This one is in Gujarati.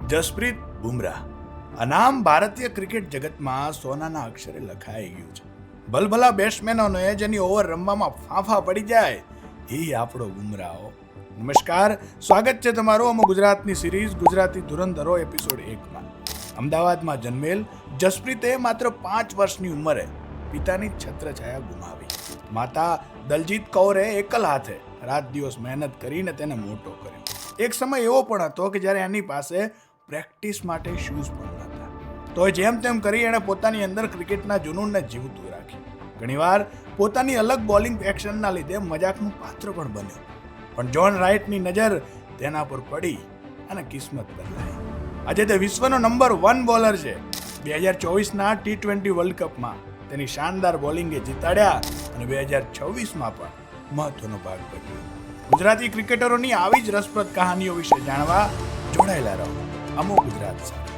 જસપ્રીત બુમરાહ. આ નામ ભારતીય ક્રિકેટ જગતમાં સોનાના અક્ષરે લખાઈ ગયું છે. ભલભલા બેટ્સમેનોને જેની ઓવર રમવામાં ફાંફા પડી જાય એ આપણો બુમરાહ. નમસ્કાર, સ્વાગત છે તમારું અમે ગુજરાતની સિરીઝ ગુજરાતી ધુરંધરો એપિસોડ 1માં. અમદાવાદમાં જન્મેલ જસપ્રીતે માત્ર 5 વર્ષની ઉંમરે પિતાની છત્રછાયા ગુમાવી. માતા દલજીત કૌરે એકલ હાથે રાત દિવસ મહેનત કરીને તેને મોટો કર્યો. એક સમય એવો પણ હતો કે જ્યારે એની પાસે પ્રેક્ટિસ માટે શૂઝ પણ નહોતા. તો જેમ તેમ કરી એણે પોતાની અંદર ક્રિકેટના જુનૂનને જીવતું રાખ્યું. ઘણીવાર પોતાની અલગ બોલિંગ એક્શનના લીધે મજાકનું પાત્ર પણ બન્યો. પણ જ્હોન રાઇટની નજર તેના પર પડી અને કિસ્મત બદલાઈ. આજે તે વિશ્વનો નંબર 1 બોલર છે. 2024ના T20 વર્લ્ડ કપમાં તેની શાનદાર બોલિંગે જીતાડ્યા અને 2026માં પણ મહત્વનો ભાગ ભજવ્યો. ગુજરાતી ક્રિકેટરોની આવી જ રસપ્રદ કહાનીઓ વિશે જાણવા જોડાયેલા રહો અમો ગુજરાત સાથે.